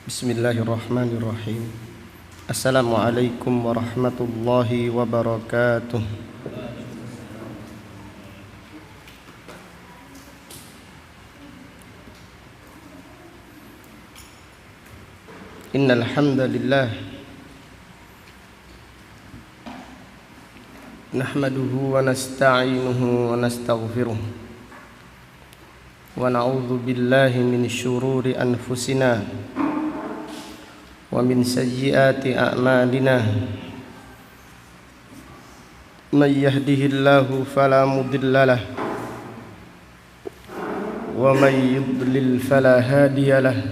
Bismillahirrahmanirrahim. Assalamualaikum warahmatullahi wabarakatuh. Innal hamdalillah nahmaduhu wa nasta'inuhu wa nastaghfiruh wa na'udzu billahi min syururi anfusina wa min sayyiati a'malina may yahdihillahu fala mudilla lahu wa may yudlil fala hadiya lahu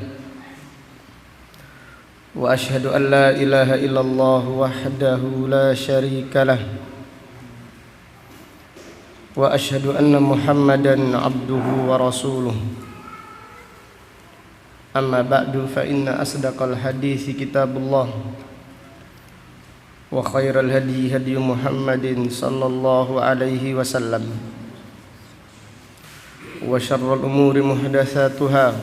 wa ashhadu an la ilaha illallah wahdahu la syarika lahu wa ashhadu anna muhammadan abduhu wa rasuluh. Amma ba'du fa inna asdaqal hadithi kitabullah wa khairal hadi hadi Muhammadin sallallahu alaihi wasallam wa syarrul umuri muhdatsatuha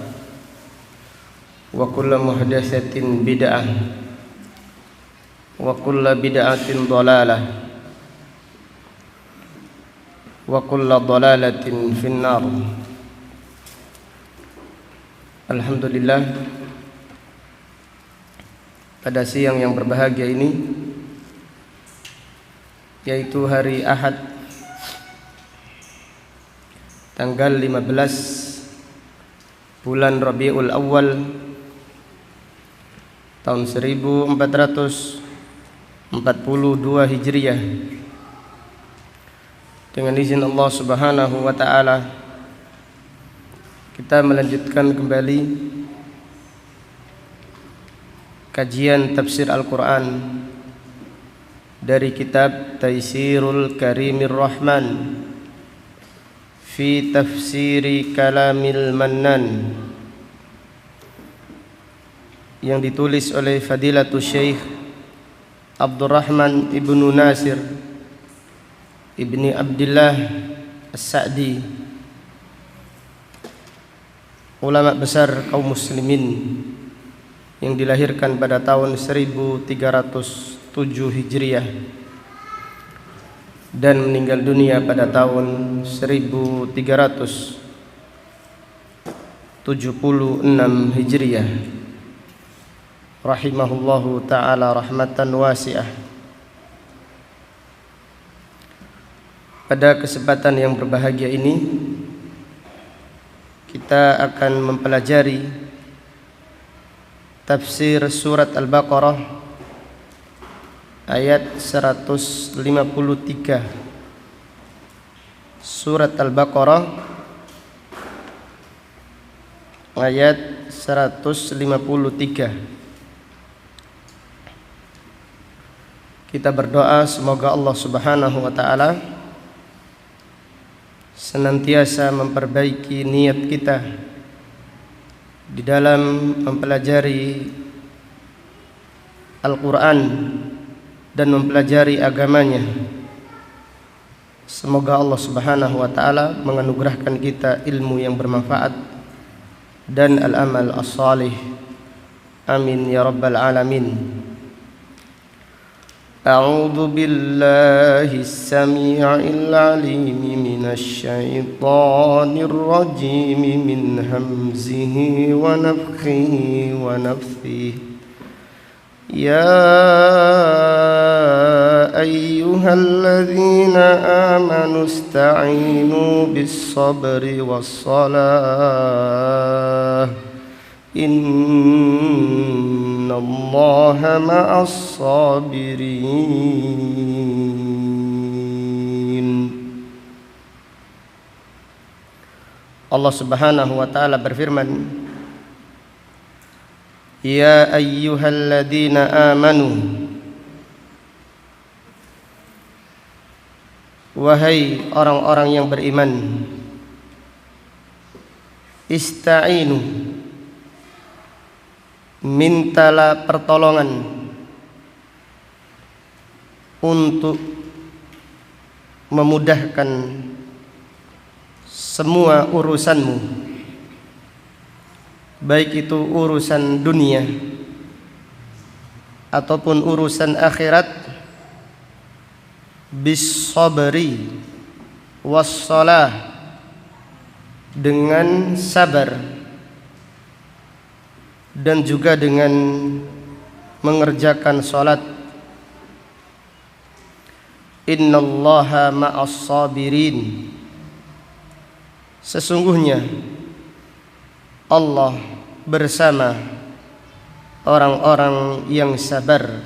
wa kullu muhdatsatin bid'ah wa kullu bid'atin dhalalah wa kullu dhalalatin finnar. Alhamdulillah, pada siang yang berbahagia ini, yaitu hari Ahad tanggal 15 bulan Rabiul Awal tahun 1442 Hijriah, dengan izin Allah Subhanahu wa ta'ala kita melanjutkan kembali kajian tafsir Al-Quran dari kitab Taisirul Karimir Rahman fi tafsiri kalamil mannan yang ditulis oleh Fadilatul Syekh Abdurrahman Ibnu Nasir Ibni Abdillah As-Sa'di, ulama besar kaum muslimin yang dilahirkan pada tahun 1307 Hijriah dan meninggal dunia pada tahun 1376 Hijriah, rahimahullahu ta'ala rahmatan wasi'ah. Pada kesempatan yang berbahagia ini kita akan mempelajari tafsir surat Al-Baqarah ayat 153. Surat Al-Baqarah ayat 153. Kita berdoa semoga Allah Subhanahu wa ta'ala senantiasa memperbaiki niat kita di dalam mempelajari Al-Quran dan mempelajari agamanya. Semoga Allah Subhanahu wa ta'ala menganugerahkan kita ilmu yang bermanfaat dan al-amal as-salih. Amin ya rabbal alamin. أعوذ بالله السميع العليم من الشيطان الرجيم من همزه ونفخه ونفثه. يا أيها الذين آمنوا استعينوا بالصبر والصلاة Inna Allaha ma'as sabirin. Allah Subhanahu wa ta'ala berfirman, Ya ayyuhalladzina amanu, wahai orang-orang yang beriman, ista'inu, mintalah pertolongan untuk memudahkan semua urusanmu baik itu urusan dunia ataupun urusan akhirat, bis sabri was shalah, dengan sabar dan juga dengan mengerjakan salat. Innallaha ma'as sabirin, sesungguhnya Allah bersama orang-orang yang sabar.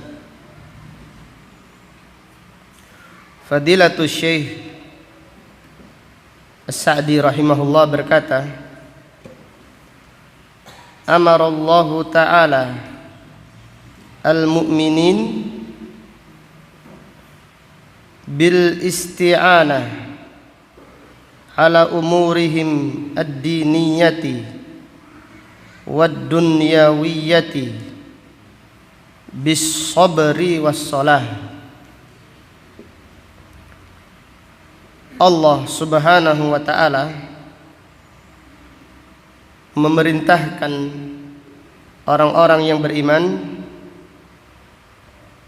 Fadilatul Syekh As-Sa'di rahimahullah berkata, amarallahu ta'ala al-mu'minin bil isti'anah ala umurihim ad-diniyati wad dunyawiyati bis sabri was shalah. Allah Subhanahu wa ta'ala memerintahkan orang-orang yang beriman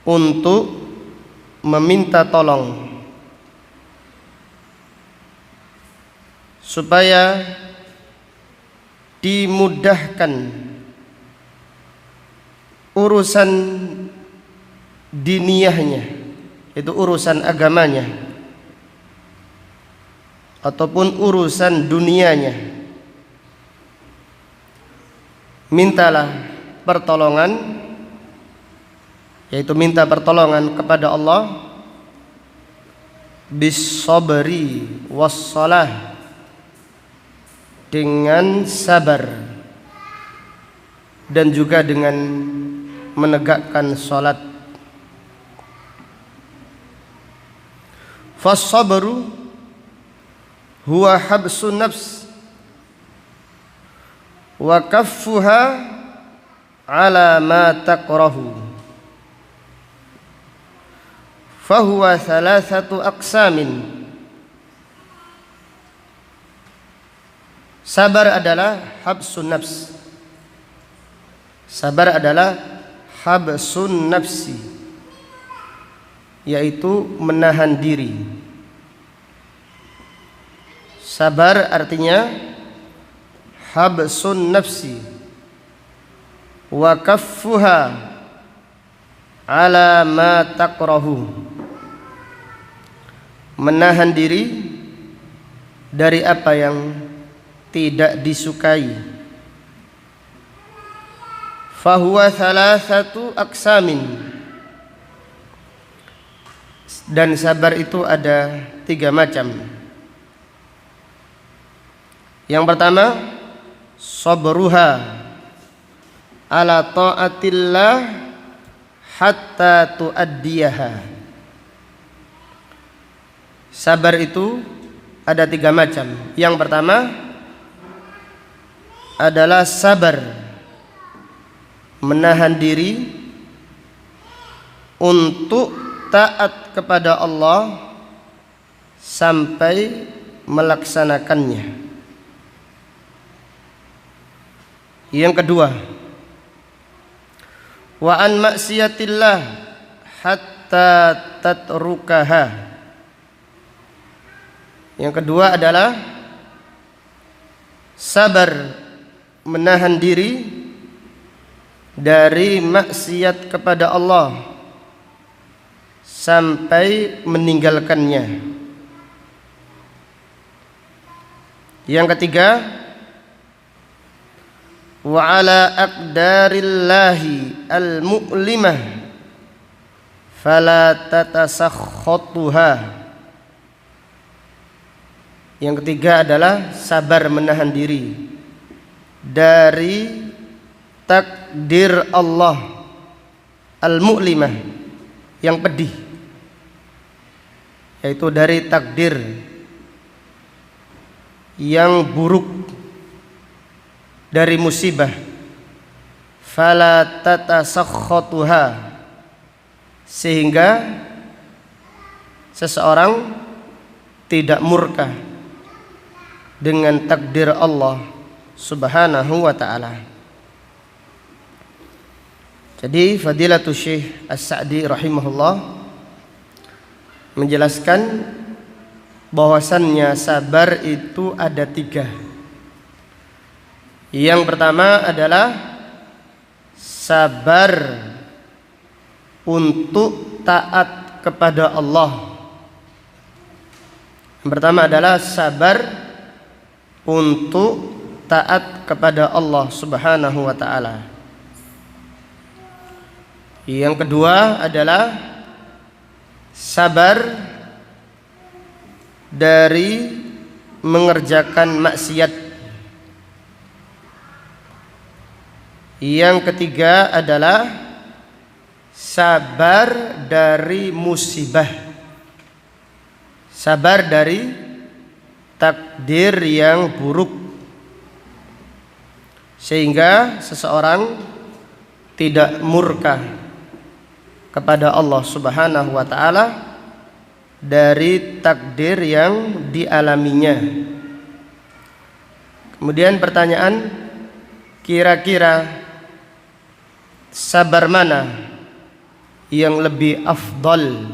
untuk meminta tolong supaya dimudahkan urusan diniyahnya, itu urusan agamanya ataupun urusan dunianya. Mintalah pertolongan, yaitu minta pertolongan kepada Allah, bis sabri was shalah, dengan sabar dan juga dengan menegakkan salat. Fas sabru huwa habsun nafs wa kaffuha ala ma takrahu, fahuwa thalathatu aqsamin. Sabar adalah habsun nafs. Sabar adalah habsun nafsi, yaitu menahan diri. Sabar artinya habsun nafsi wa kaffuha ala ma takrahu, menahan diri dari apa yang tidak disukai. Fahuwa thalathatu aqsamin, dan sabar itu ada 3 macam. Yang pertama, sabruha ala ta'atillah hatta tuaddiyaha. Sabar itu ada 3 macam. Yang pertama adalah sabar menahan diri untuk taat kepada Allah sampai melaksanakannya. Yang kedua, wa an maksiatillah hatta tatrukaha. Yang kedua adalah sabar menahan diri dari maksiat kepada Allah sampai meninggalkannya. Yang ketiga, wa ala aqdarillahi al-mu'limah fala tatasakhatuha. Yang ketiga adalah sabar menahan diri dari takdir Allah al-mu'limah, yang pedih, yaitu dari takdir yang buruk, dari musibah. Fala tatasakhatuha, sehingga seseorang tidak murka dengan takdir Allah Subhanahu wa ta'ala. Jadi Fadilatul Syekh As-Sa'di rahimahullah menjelaskan bahwasannya sabar itu ada 3. Yang pertama adalah sabar untuk taat kepada Allah. Yang pertama adalah sabar untuk taat kepada Allah Subhanahu wa ta'ala. Yang kedua adalah sabar dari mengerjakan maksiat. Yang ketiga adalah sabar dari musibah, sabar dari takdir yang buruk, sehingga seseorang tidak murka kepada Allah Subhanahu wa ta'ala dari takdir yang dialaminya. Kemudian pertanyaan, kira-kira sabar mana yang lebih afdal,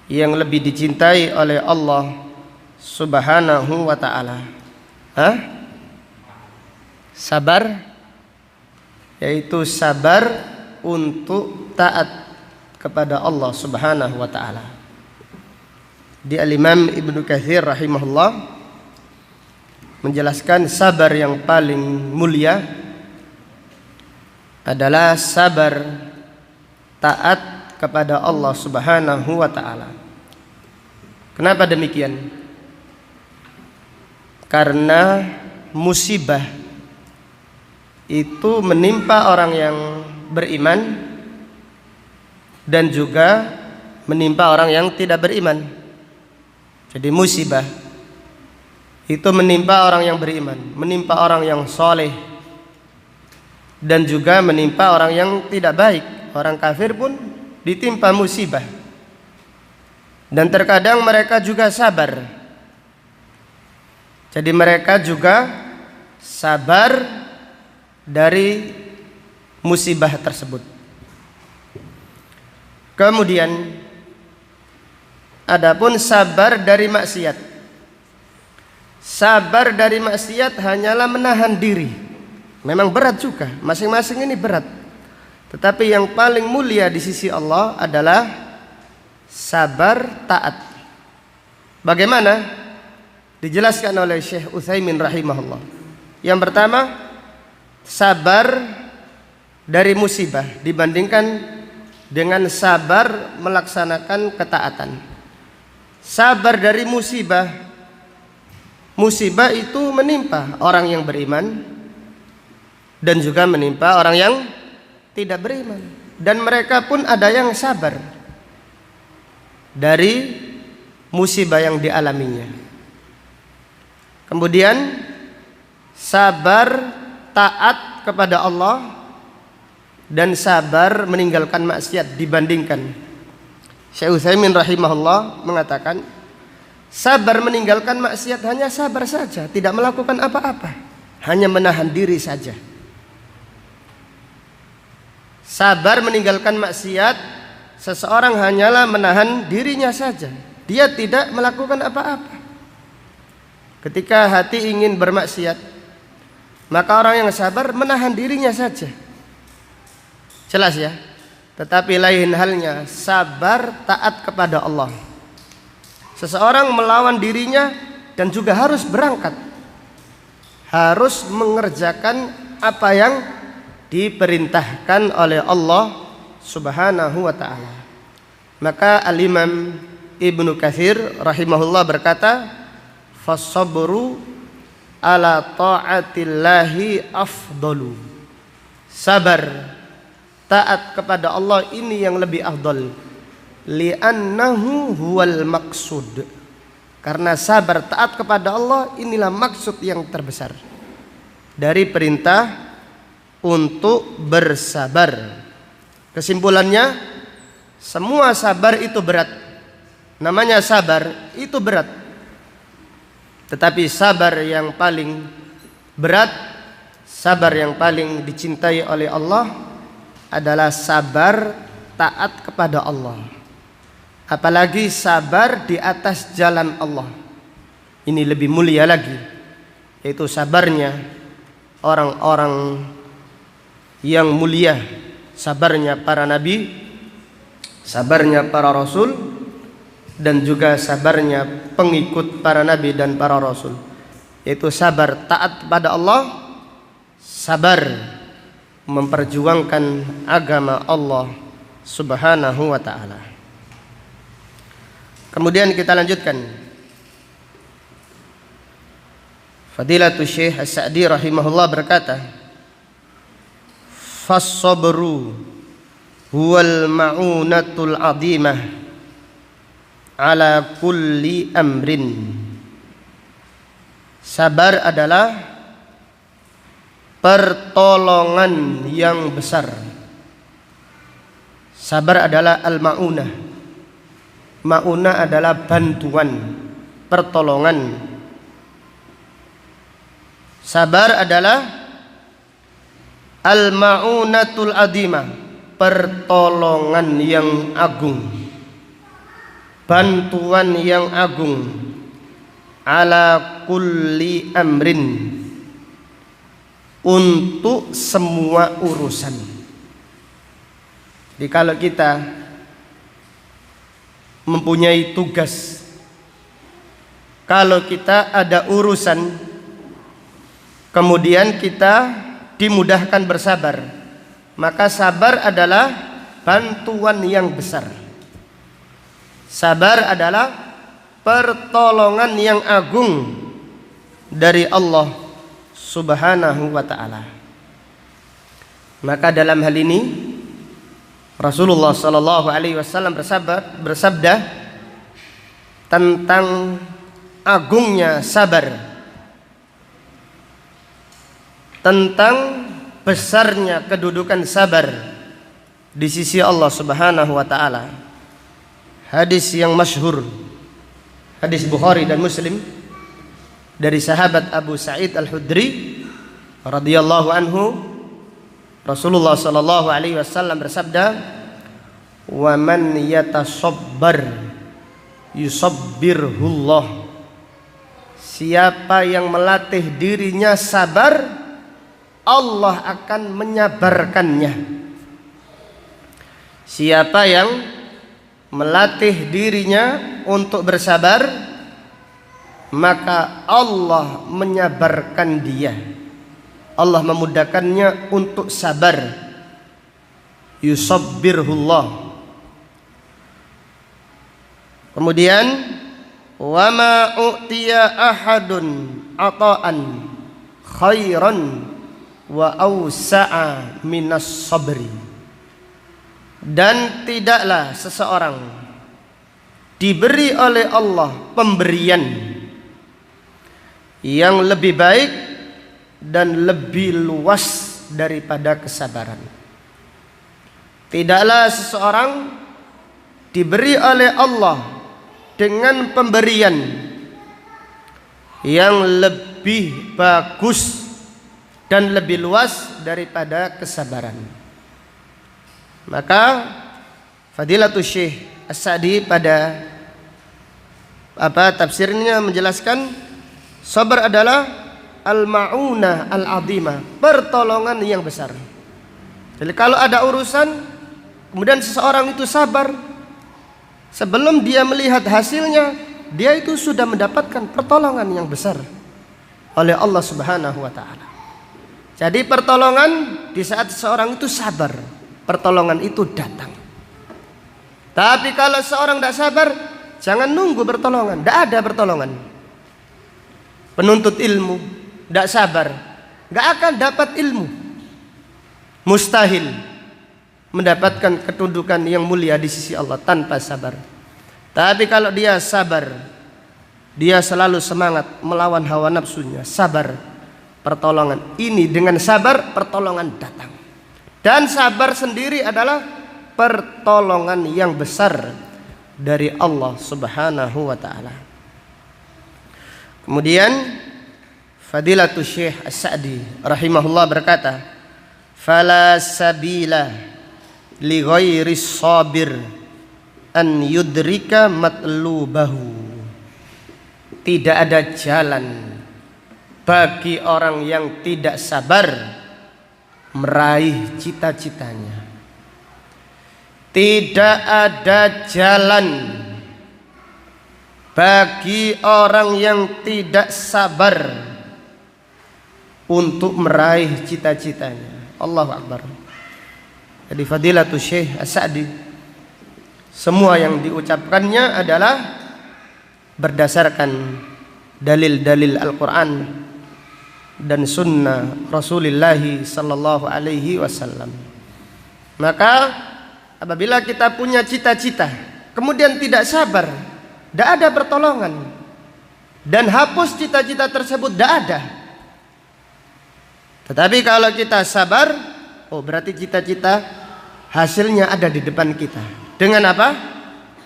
yang lebih dicintai oleh Allah Subhanahu wa ta'ala? Sabar, yaitu sabar untuk taat kepada Allah Subhanahu wa ta'ala. Di Al-Imam Ibnu Katsir rahimahullah menjelaskan sabar yang paling mulia adalah sabar taat kepada Allah Subhanahu wa ta'ala. Kenapa demikian? Karena musibah itu menimpa orang yang beriman dan juga menimpa orang yang tidak beriman. Jadi musibah itu menimpa orang yang beriman, menimpa orang yang soleh, dan juga menimpa orang yang tidak baik. Orang kafir pun ditimpa musibah, dan terkadang mereka juga sabar. Jadi mereka juga sabar dari musibah tersebut. Kemudian adapun sabar dari maksiat. Sabar dari maksiat hanyalah menahan diri. Memang berat juga, masing-masing ini berat. Tetapi yang paling mulia di sisi Allah adalah sabar taat. Bagaimana? Dijelaskan oleh Syekh Utsaimin rahimahullah. Yang pertama, sabar dari musibah dibandingkan dengan sabar melaksanakan ketaatan. Sabar dari musibah, musibah itu menimpa orang yang beriman dan juga menimpa orang yang tidak beriman, dan mereka pun ada yang sabar dari musibah yang dialaminya. Kemudian sabar taat kepada Allah dan sabar meninggalkan maksiat dibandingkan. Syekh Utsaimin rahimahullah mengatakan, sabar meninggalkan maksiat hanya sabar saja, tidak melakukan apa-apa, hanya menahan diri saja. Sabar meninggalkan maksiat, seseorang hanyalah menahan dirinya saja, dia tidak melakukan apa-apa. Ketika hati ingin bermaksiat, maka orang yang sabar menahan dirinya saja. Jelas ya? Tetapi lain halnya sabar taat kepada Allah. Seseorang melawan dirinya dan juga harus berangkat, harus mengerjakan apa yang diperintahkan oleh Allah Subhanahu wa ta'ala. Maka Al-Imam Ibnu Katsir rahimahullah berkata, fasabru ala ta'atillahi afdalu. Sabar taat kepada Allah ini yang lebih afdal. Li'annahu huwal maqsud. Karena sabar taat kepada Allah inilah maksud yang terbesar dari perintah untuk bersabar. Kesimpulannya, semua sabar itu berat. Namanya sabar itu berat. Tetapi sabar yang paling berat, sabar yang paling dicintai oleh Allah adalah sabar taat kepada Allah. Apalagi sabar di atas jalan Allah. Ini lebih mulia lagi, yaitu sabarnya orang-orang yang mulia, sabarnya para nabi, sabarnya para rasul, dan juga sabarnya pengikut para nabi dan para rasul, yaitu sabar taat kepada Allah, sabar memperjuangkan agama Allah Subhanahu wa ta'ala. Kemudian kita lanjutkan. Fadilatul Syekh As-Sa'di rahimahullah berkata, "Fas-sabru huwal ma'unatul 'azimah ala kulli amrin." Sabar adalah pertolongan yang besar. Sabar adalah al-ma'unah. Ma'unah adalah bantuan, pertolongan. Sabar adalah al-ma'unatul 'azimah, pertolongan yang agung, bantuan yang agung, ala kulli amrin, untuk semua urusan. Jadi kalau kita mempunyai tugas, kalau kita ada urusan, kemudian kita dimudahkan bersabar, maka sabar adalah bantuan yang besar. Sabar adalah pertolongan yang agung dari Allah Subhanahu wa ta'ala. Maka dalam hal ini Rasulullah sallallahu alaihi wasallam bersabda tentang agungnya sabar, tentang besarnya kedudukan sabar di sisi Allah Subhanahu wa ta'ala. Hadis yang masyhur, hadis Bukhari dan Muslim, dari sahabat Abu Sa'id Al-Khudri radhiyallahu anhu, Rasulullah sallallahu alaihi wasallam bersabda, "Wa man yatasabbar yusabbirhullah." Siapa yang melatih dirinya sabar, Allah akan menyabarkannya. Siapa yang melatih dirinya untuk bersabar, maka Allah menyabarkan dia. Allah memudahkannya untuk sabar. Yusabbirhullah. Kemudian, wa ma u'tiya ahadun ata'an khairan wa awsa'a minas sabri. Dan tidaklah seseorang diberi oleh Allah pemberian yang lebih baik dan lebih luas daripada kesabaran. Tidaklah seseorang diberi oleh Allah dengan pemberian yang lebih bagus dan lebih luas daripada kesabaran. Maka Fadilatul Syekh As-Sa'di pada tafsirnya menjelaskan, sabar adalah al-ma'unah al-'azimah, pertolongan yang besar. Jadi kalau ada urusan, kemudian seseorang itu sabar, sebelum dia melihat hasilnya, dia itu sudah mendapatkan pertolongan yang besar oleh Allah Subhanahu wa ta'ala. Jadi pertolongan di saat seseorang itu sabar, pertolongan itu datang. Tapi kalau seorang tidak sabar, jangan nunggu pertolongan, tidak ada pertolongan. Penuntut ilmu tidak sabar, nggak akan dapat ilmu. Mustahil mendapatkan kedudukan yang mulia di sisi Allah tanpa sabar. Tapi kalau dia sabar, dia selalu semangat melawan hawa nafsunya, sabar, pertolongan ini dengan sabar pertolongan datang. Dan sabar sendiri adalah pertolongan yang besar dari Allah Subhanahu wa ta'ala. Kemudian Fadilatul Syekh As-Sa'di rahimahullah berkata, "Fala sabila li ghairis sabir an yudrika matlubahu. Tidak ada jalan bagi orang yang tidak sabar meraih cita-citanya. Tidak ada jalan bagi orang yang tidak sabar untuk meraih cita-citanya. Allahu Akbar. Jadi Fadilatul Syekh As-Sa'di, semua yang diucapkannya adalah berdasarkan dalil-dalil Al-Quran dan sunnah Rasulullah sallallahu alaihi wasallam. Maka apabila kita punya cita-cita kemudian tidak sabar, tidak ada pertolongan, dan hapus cita-cita tersebut tidak ada. Tetapi kalau kita sabar, oh berarti cita-cita hasilnya ada di depan kita. Dengan apa?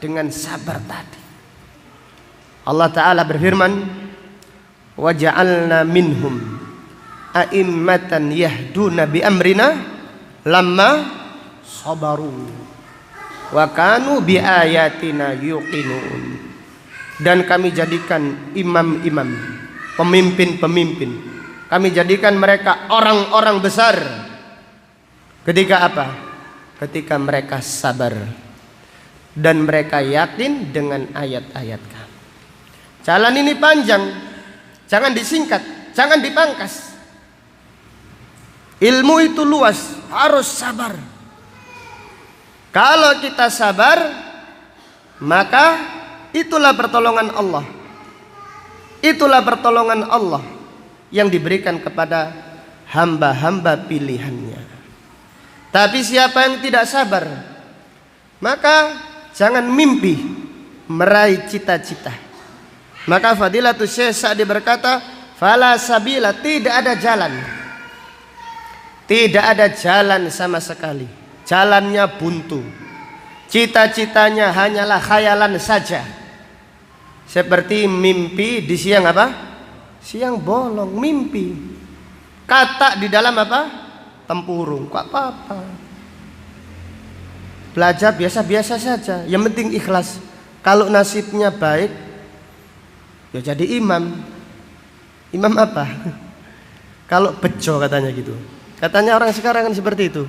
Dengan sabar tadi. Allah Ta'ala berfirman, wa ja'alna minhum a'immatan yahduna bi amrina lamma sabaru wa kanu bi ayatina yuqinun. Dan kami jadikan imam-imam, pemimpin-pemimpin, kami jadikan mereka orang-orang besar. Ketika apa? Ketika mereka sabar dan mereka yakin dengan ayat-ayat kami. Jalan ini panjang, jangan disingkat, jangan dipangkas. Ilmu itu luas, harus sabar. Kalau kita sabar, maka itulah pertolongan Allah. Itulah pertolongan Allah yang diberikan kepada hamba-hamba pilihannya. Tapi siapa yang tidak sabar, maka jangan mimpi meraih cita-cita. Maka Fadilatul Syekh Sa'di berkata, fala sabila, tidak ada jalan. Tidak ada jalan sama sekali. Jalannya buntu. Cita-citanya hanyalah khayalan saja. Seperti mimpi di siang apa? Siang bolong, mimpi. Katak di dalam apa? Tempurung. Kok apa-apa. Belajar biasa-biasa saja. Yang penting ikhlas. Kalau nasibnya baik, ya jadi imam. Imam apa? Kalau bejo katanya gitu. Katanya orang sekarang kan seperti itu.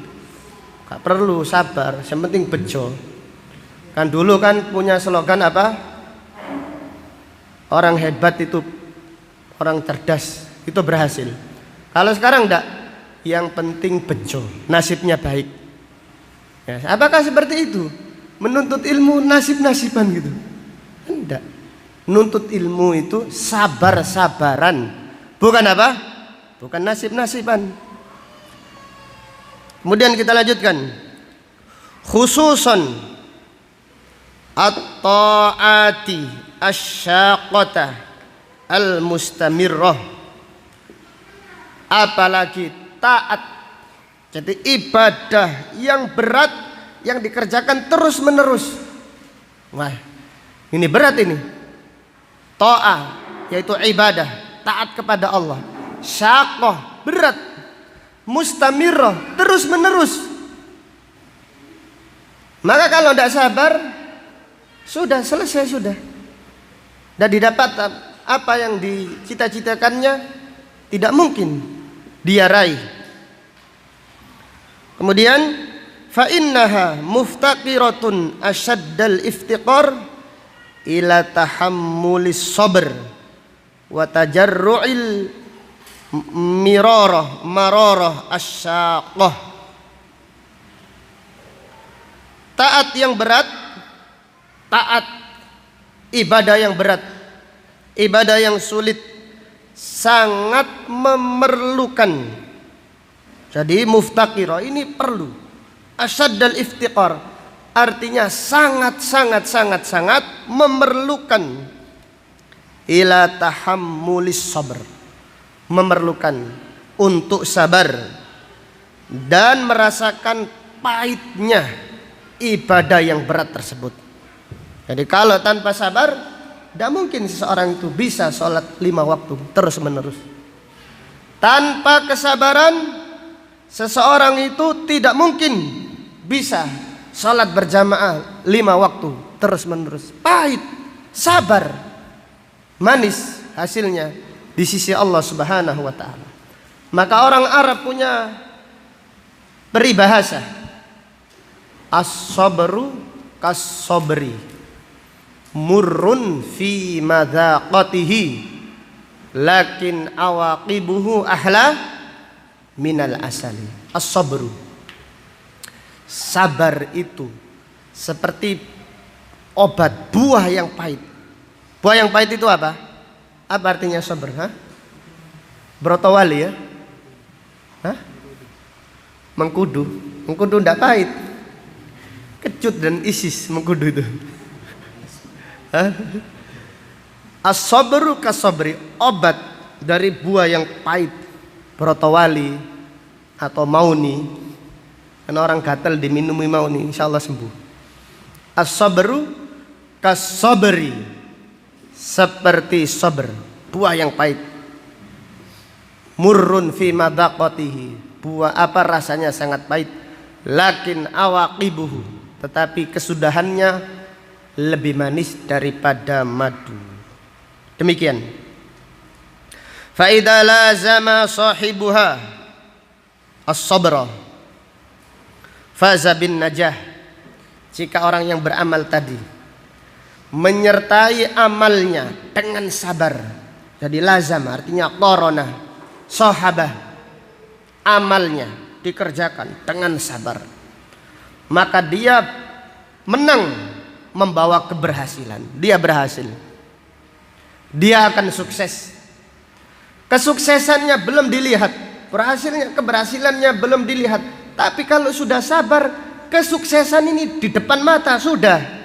Gak perlu sabar, yang penting bejo. Kan dulu kan punya slogan apa? Orang hebat itu, orang cerdas itu berhasil. Kalau sekarang enggak, yang penting bejo, nasibnya baik. Ya, apakah seperti itu? Menuntut ilmu nasib-nasiban gitu? Enggak. Nuntut ilmu itu sabar-sabaran, bukan apa? Bukan nasib-nasiban. Kemudian kita lanjutkan. Khususan at-ta'ati asy-syaqqata al-mustamirrah. Apalagi taat. Jadi ibadah yang berat yang dikerjakan terus-menerus. Wah, ini berat ini. Ta'ah yaitu ibadah, taat kepada Allah. Syaqqah, berat. Mustamirrah, terus menerus. Maka kalau tidak sabar, sudah selesai sudah. Dan didapat apa yang dicita-citakannya tidak mungkin dia raih. Kemudian fa innaha muftaqiratun asyaddal iftiqar ila tahammulis sabr wa tajarru'il mararah asyaqah. Taat yang berat, taat ibadah yang berat, ibadah yang sulit, sangat memerlukan. Jadi muftaqirah ini perlu. Asyaddal iftiqar artinya sangat memerlukan ila tahammulis sabr, memerlukan untuk sabar dan merasakan pahitnya ibadah yang berat tersebut. Jadi kalau tanpa sabar, tidak mungkin seseorang itu bisa sholat 5 waktu terus menerus. Tanpa kesabaran, seseorang itu tidak mungkin bisa sholat berjamaah 5 waktu terus menerus. Pahit, sabar, manis hasilnya di sisi Allah Subhanahu wa taala. Maka orang Arab punya peribahasa, as-sabru kas-sabri murrun fi madzaqatihi lakin awaqibuhu ahla minal asali. As-sabru, sabar itu seperti obat buah yang pahit. Buah yang pahit itu apa? Apa artinya sabar? Brotowali ya? Mengkudu. Mengkudu tidak pahit. Kecut dan isis mengkudu itu. As-sabru kas-sabri, obat dari buah yang pahit. Brotowali atau mauni. Karena orang gatal diminumi mauni, insya Allah sembuh. As-sabru kas-sabri, seperti sabr, buah yang pahit. Murrun fi madaqatihi, buah apa rasanya sangat pahit. Lakin awaqibuhu, tetapi kesudahannya lebih manis daripada madu. Demikian. Fa idza lazama sahibuha as-sabra faza bin najah. Jika orang yang beramal tadi menyertai amalnya dengan sabar, jadi lazam artinya qarana, sahabah, amalnya dikerjakan dengan sabar, maka dia menang, membawa keberhasilan. Dia berhasil, dia akan sukses. Kesuksesannya belum dilihat, keberhasilannya belum dilihat, tapi kalau sudah sabar, kesuksesan ini di depan mata sudah.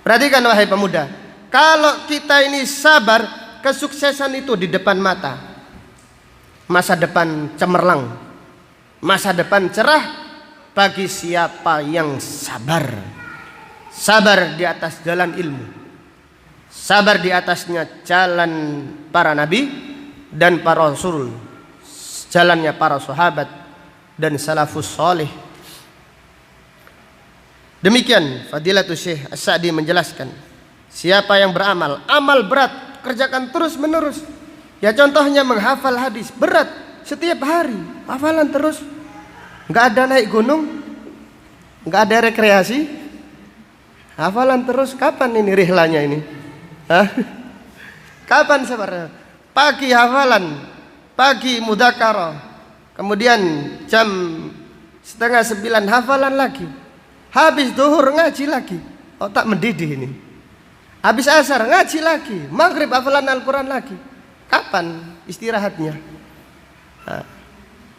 Perhatikan wahai pemuda, kalau kita ini sabar, kesuksesan itu di depan mata. Masa depan cemerlang, masa depan cerah bagi siapa yang sabar. Sabar di atas jalan ilmu, sabar di atasnya jalan para nabi dan para rasul, jalannya para sahabat dan salafus salih. Demikian Fadilatul Syekh As-Sa'di menjelaskan, siapa yang beramal, amal berat, kerjakan terus menerus. Ya contohnya menghafal hadis, berat setiap hari, hafalan terus. Enggak ada naik gunung, enggak ada rekreasi, hafalan terus. Kapan ini rihlanya ini? Kapan sabar? Pagi hafalan, pagi mudzakarah, kemudian jam 8:30 hafalan lagi, habis duhur ngaji lagi, otak mendidih ini. Habis asar ngaji lagi, maghrib hafalan Al-Quran lagi. Kapan istirahatnya?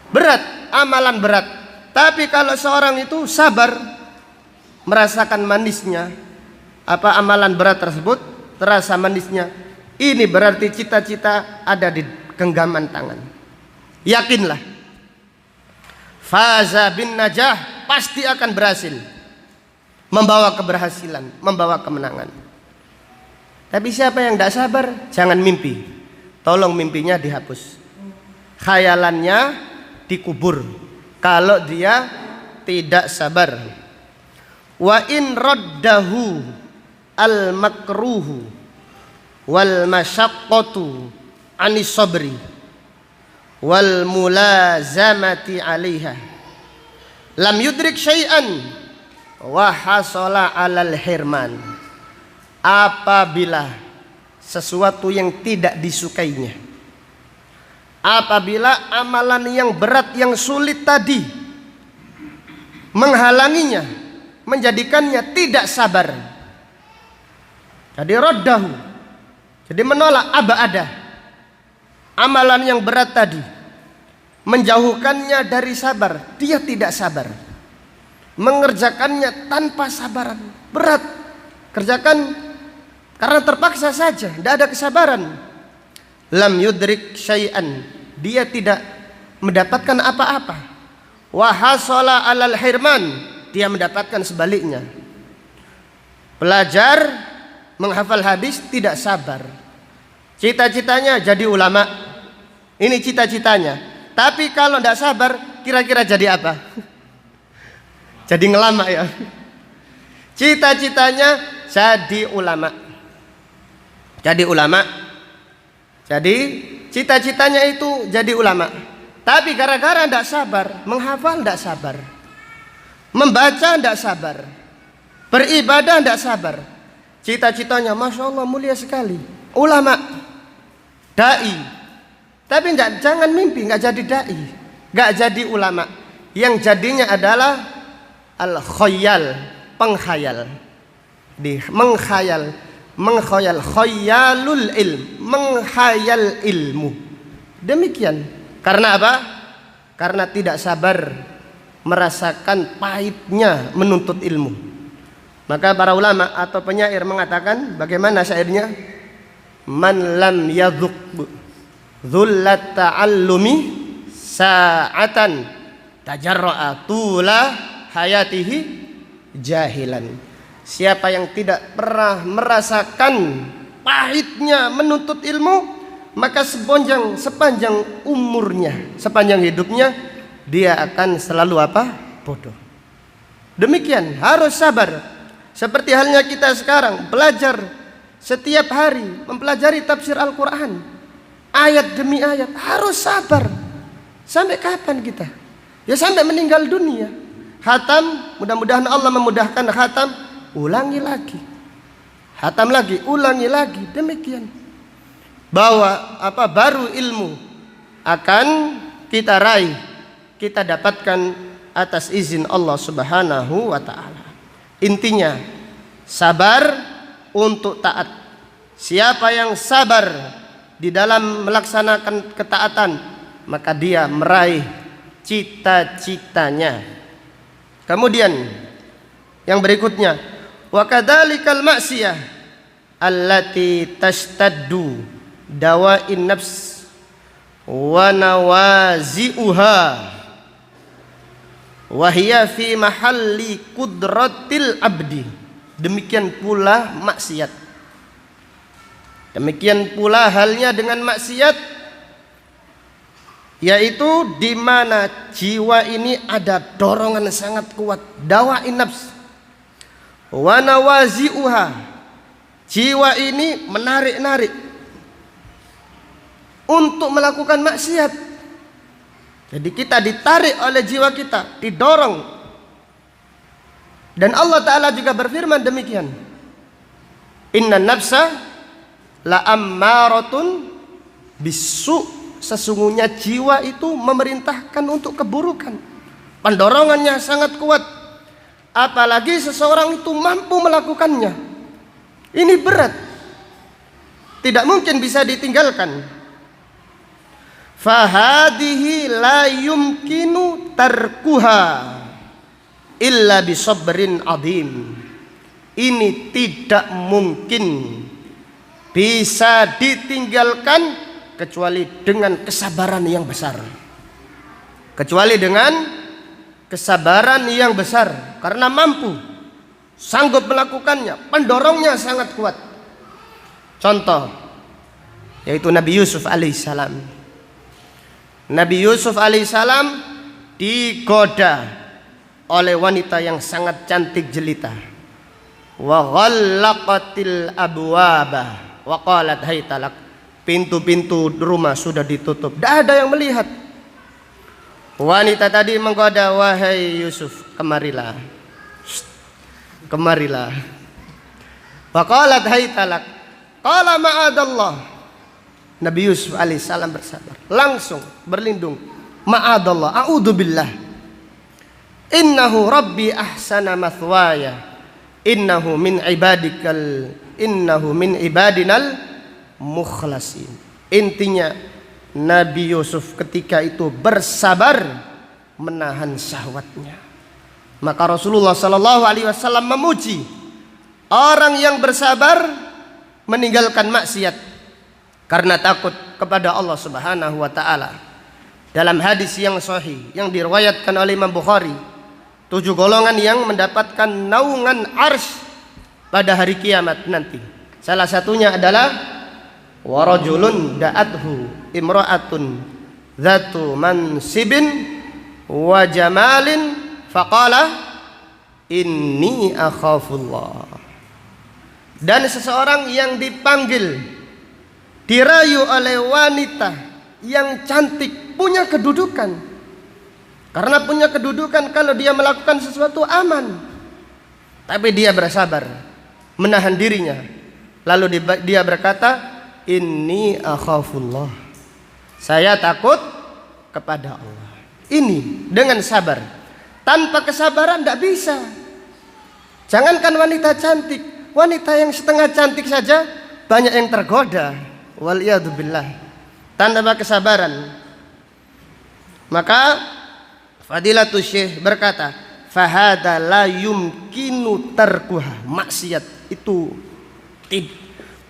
Berat, amalan berat. Tapi kalau seorang itu sabar, merasakan manisnya apa amalan berat tersebut, terasa manisnya, ini berarti cita-cita ada di genggaman tangan. Yakinlah, faza bin najah, pasti akan berhasil, membawa keberhasilan, membawa kemenangan. Tapi siapa yang tidak sabar, jangan mimpi. Tolong mimpinya dihapus, khayalannya dikubur kalau dia tidak sabar. Wa in raddahu al makruhu wal masyaqqatu anis sabri wal mulazamati 'alaiha lam yudrik syai'an wa hasala 'alal hirman. Apabila sesuatu yang tidak disukainya, apabila amalan yang berat, yang sulit tadi menghalanginya, menjadikannya tidak sabar, jadi raddahu, jadi menolak, aba'ada, amalan yang berat tadi menjauhkannya dari sabar, dia tidak sabar, mengerjakannya tanpa sabaran, berat, kerjakan karena terpaksa saja, tidak ada kesabaran. Lam yudrik syai'an, dia tidak mendapatkan apa-apa. Wa hasala 'alal hirman, dia mendapatkan sebaliknya. Belajar menghafal hadis tidak sabar, cita-citanya jadi ulama, ini cita-citanya. Tapi kalau tidak sabar, kira-kira jadi apa? Jadi ngelama ya. Cita-citanya jadi ulama. Jadi ulama. Jadi cita-citanya itu jadi ulama. Tapi gara-gara tidak sabar, menghafal tidak sabar, membaca tidak sabar, beribadah tidak sabar. Cita-citanya Masya Allah mulia sekali, ulama, dai. Tapi jangan mimpi nggak jadi dai, nggak jadi ulama. Yang jadinya adalah al-khayal, penghayal. Menghayal, khayalul ilm, menghayal ilmu. Demikian. Karena apa? Karena tidak sabar merasakan pahitnya menuntut ilmu. Maka para ulama atau penyair mengatakan, bagaimana syairnya? Man lam yadhuq dhullat ta'allumi sa'atan tajarra'a tula hayatihi jahilan. Siapa yang tidak pernah merasakan pahitnya menuntut ilmu, maka sepanjang umurnya, sepanjang hidupnya, dia akan selalu apa? Bodoh. Demikian, harus sabar. Seperti halnya kita sekarang belajar setiap hari, mempelajari tafsir Al-Quran, ayat demi ayat, harus sabar. Sampai kapan kita? Ya sampai meninggal dunia. Khatam, mudah-mudahan Allah memudahkan khatam, ulangi lagi, khatam lagi, ulangi lagi. Demikian. Bahwa baru ilmu akan kita raih, kita dapatkan atas izin Allah Subhanahu wa taala. Intinya sabar untuk taat. Siapa yang sabar di dalam melaksanakan ketaatan, maka dia meraih cita-citanya. Kemudian yang berikutnya, wa kadzalikal ma'siyah allati tashtaddu dawa'in nafs wa nawazi'uha wa hiya fi mahalli qudratil abdi. Demikian pula maksiat. Demikian pula halnya dengan maksiat, yaitu di mana jiwa ini ada dorongan sangat kuat, dawa'in nafs wa nawazi'uha. Jiwa ini menarik-narik untuk melakukan maksiat. Jadi kita ditarik oleh jiwa kita, didorong. Dan Allah Ta'ala juga berfirman demikian, inna nafsa la ammaratun bisu. Sesungguhnya jiwa itu memerintahkan untuk keburukan. Pendorongannya sangat kuat. Apalagi seseorang itu mampu melakukannya. Ini berat, tidak mungkin bisa ditinggalkan. Fahadihi la yumkinu tarkuha illa bisabrin adim. Ini tidak mungkin bisa ditinggalkan kecuali dengan kesabaran yang besar. Kecuali dengan kesabaran yang besar, karena mampu, sanggup melakukannya, pendorongnya sangat kuat. Contoh yaitu Nabi Yusuf alaihissalam. Nabi Yusuf alaihissalam digoda oleh wanita yang sangat cantik jelita. Wa ghallaqatil abwaba wa qalat haytalak. Pintu-pintu rumah sudah ditutup, tidak ada yang melihat. Wanita tadi menggoda, wahai Yusuf, kemarilah. Kemarilah. Wa qalat haytalak. Qala ma'adallah. Nabi Yusuf alaihissalam bersabar, langsung berlindung. Ma'adallah, a'udzubillah. Innahu rabbi ahsana mathwaya. Innahu min ibadinal mukhlasin. Intinya Nabi Yusuf ketika itu bersabar menahan syahwatnya. Maka Rasulullah sallallahu alaihi wasallam memuji orang yang bersabar meninggalkan maksiat karena takut kepada Allah Subhanahu wa taala. Dalam hadis yang sahih yang diriwayatkan oleh Imam Bukhari, 7 golongan yang mendapatkan naungan arsy pada hari kiamat nanti. Salah satunya adalah warajulun da'athu imra'atun dzatu mansibin wa jamalin faqala inni akhafullah. Dan seseorang yang dipanggil, dirayu oleh wanita yang cantik, punya kedudukan. Karena punya kedudukan, kalau dia melakukan sesuatu aman. Tapi dia bersabar, menahan dirinya. Lalu dia berkata, inni akhafullah, saya takut kepada Allah. Ini dengan sabar. Tanpa kesabaran tidak bisa. Jangankan wanita cantik, wanita yang setengah cantik saja banyak yang tergoda. Waliyadzubillah. Tanpa kesabaran. Maka Fadilatul Syekh berkata, fahada la yumkinu tarkuha. Maksiat itu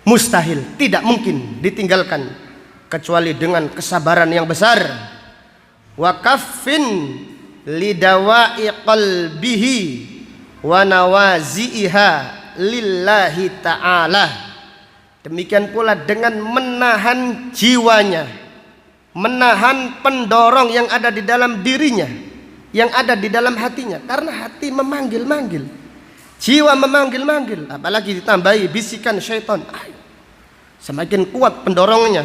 mustahil, tidak mungkin ditinggalkan kecuali dengan kesabaran yang besar. Wa kaffin lidawai qalbihi wa nawazi'iha lillahi ta'ala. Demikian pula dengan menahan jiwanya, menahan pendorong yang ada di dalam dirinya, yang ada di dalam hatinya. Karena hati memanggil-manggil, jiwa memanggil-manggil, apalagi ditambahi bisikan syaitan, semakin kuat pendorongnya.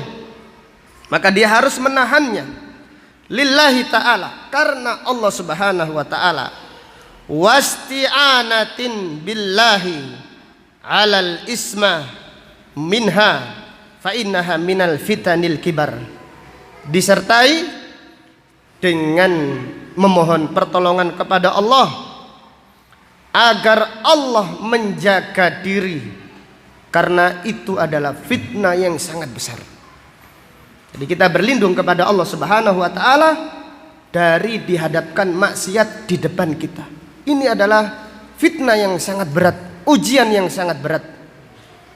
Maka dia harus menahannya lillahi ta'ala, karena Allah subhanahu wa ta'ala. Wasti'anatin billahi alal isma minha fa innaha minal fitanil kibar. Disertai dengan memohon pertolongan kepada Allah agar Allah menjaga diri, karena itu adalah fitnah yang sangat besar. Jadi kita berlindung kepada Allah subhanahu wa ta'ala dari dihadapkan maksiat di depan kita. Ini adalah fitnah yang sangat berat, ujian yang sangat berat.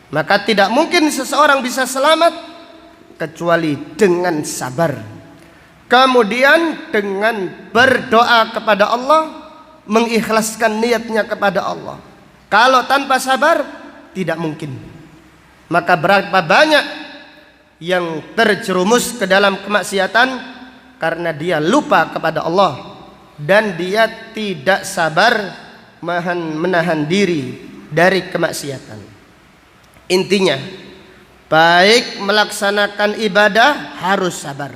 Maka tidak mungkin seseorang bisa selamat kecuali dengan sabar. Kemudian dengan berdoa kepada Allah, mengikhlaskan niatnya kepada Allah. Kalau tanpa sabar tidak mungkin. Maka berapa banyak yang terjerumus ke dalam kemaksiatan karena dia lupa kepada Allah dan dia tidak sabar menahan diri dari kemaksiatan. Intinya, baik melaksanakan ibadah harus sabar,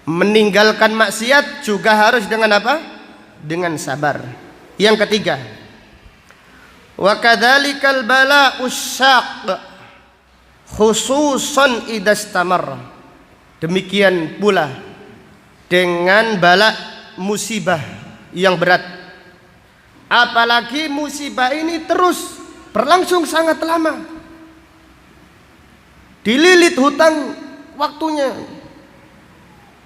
meninggalkan maksiat juga harus dengan apa? Dengan sabar. Yang ketiga, wa kadzalikal bala'us syaq khususan idastamar. Demikian pula dengan bala, musibah yang berat. Apalagi musibah ini terus berlangsung sangat lama, dililit hutang waktunya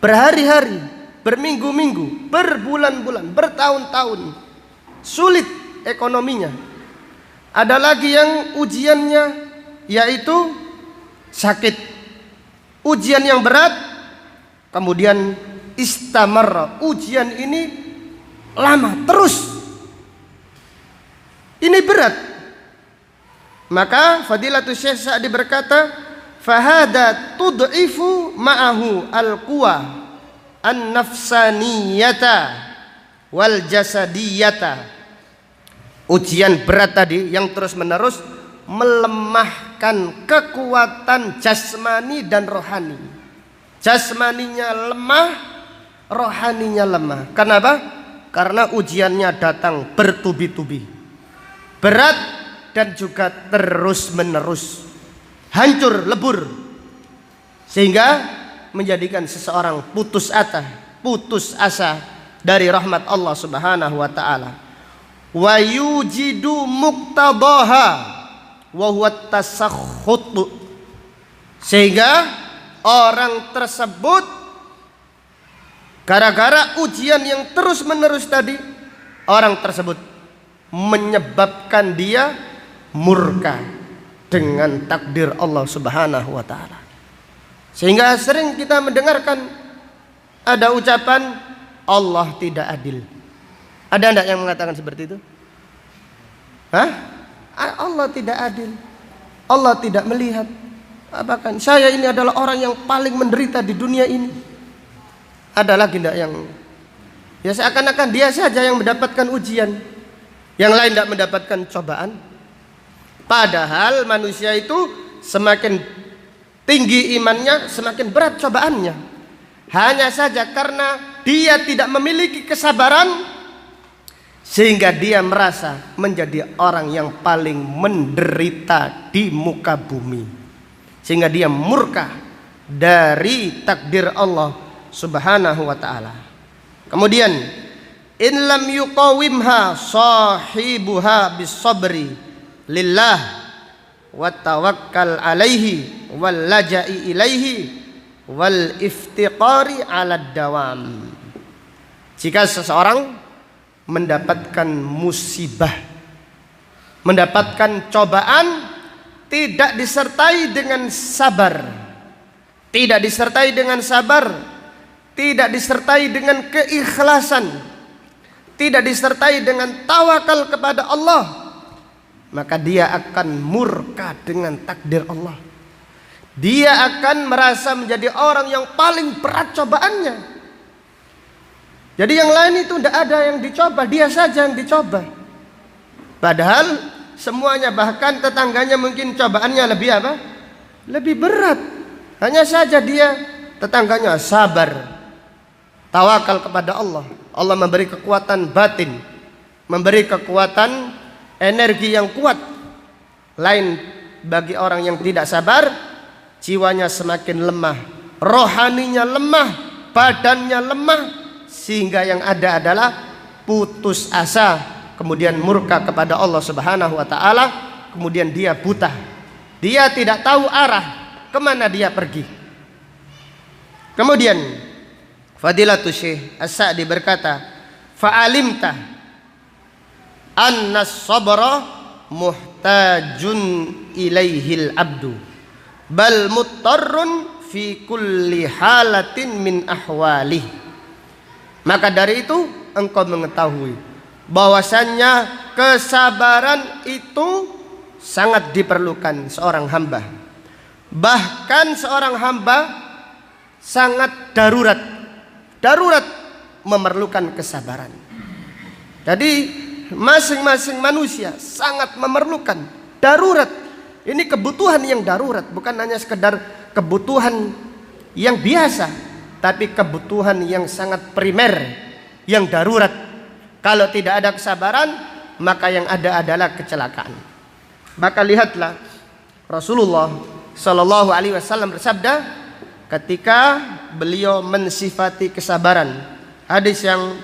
berhari-hari, berminggu-minggu, berbulan-bulan, bertahun-tahun, sulit ekonominya. Ada lagi yang ujiannya yaitu sakit, ujian yang berat, kemudian istamar, ujian ini lama terus, ini berat. Maka Fadilatul Syekh Sa'di berkata, fahada tud'ifu ma'ahu al-quwa an-nafsaniyata wal jasadiyata. Ujian berat tadi yang terus menerus melemahkan kekuatan jasmani dan rohani. Jasmaninya lemah, rohaninya lemah. Kenapa? Karena ujiannya datang bertubi-tubi, berat dan juga terus menerus, hancur lebur, sehingga menjadikan seseorang putus asa dari rahmat Allah subhanahu wa ta'ala. Wa yujidu muqtadaha wa huwa tasakhut, sehingga orang tersebut gara-gara ujian yang terus menerus tadi, orang tersebut menyebabkan dia murka dengan takdir Allah subhanahu wa ta'ala. Sehingga sering kita mendengarkan ada ucapan Allah tidak adil. Ada enggak yang mengatakan seperti itu? Allah tidak adil, Allah tidak melihat. Bahkan saya ini adalah orang yang paling menderita di dunia ini. Ada lagi enggak Ya seakan-akan dia saja yang mendapatkan ujian, yang lain tidak mendapatkan cobaan. Padahal manusia itu semakin tinggi imannya, semakin berat cobaannya. Hanya saja karena dia tidak memiliki kesabaran, sehingga dia merasa menjadi orang yang paling menderita di muka bumi, sehingga dia murka dari takdir Allah Subhanahu wa ta'ala. Kemudian, in lam yuqawimha sahibuha bis-sabri lillah wa tawakkal alaihi wal laja'i ilaihi wal iftiqari ala dawam. Jika seseorang mendapatkan musibah, mendapatkan cobaan, tidak disertai dengan sabar, tidak disertai dengan sabar, tidak disertai dengan keikhlasan, tidak disertai dengan tawakal kepada Allah, maka dia akan murka dengan takdir Allah. Dia akan merasa menjadi orang yang paling berat cobaannya. Jadi yang lain itu tidak ada yang dicoba, dia saja yang dicoba. Padahal semuanya, bahkan tetangganya mungkin cobaannya lebih apa? Lebih berat. Hanya saja dia, tetangganya sabar, tawakal kepada Allah. Allah memberi kekuatan batin, memberi kekuatan energi yang kuat. Lain bagi orang yang tidak sabar, jiwanya semakin lemah, rohaninya lemah, badannya lemah, sehingga yang ada adalah putus asa, kemudian murka kepada Allah Subhanahu wa ta'ala, kemudian dia buta, dia tidak tahu arah kemana dia pergi. Kemudian Fadilatul Syekh As-Sa'di berkata, fa'alimta anna sabra muhtajun ilaihil abdu bal muttarrun fi kulli halatin min ahwalih. Maka dari itu engkau mengetahui bahwasannya kesabaran itu sangat diperlukan seorang hamba. Bahkan seorang hamba sangat darurat memerlukan kesabaran. Jadi masing-masing manusia sangat memerlukan darurat. Ini kebutuhan yang darurat, bukan hanya sekedar kebutuhan yang biasa, tapi kebutuhan yang sangat primer, yang darurat. Kalau tidak ada kesabaran, maka yang ada adalah kecelakaan. Maka lihatlah Rasulullah Shallallahu Alaihi Wasallam bersabda ketika beliau mensifati kesabaran. Hadis yang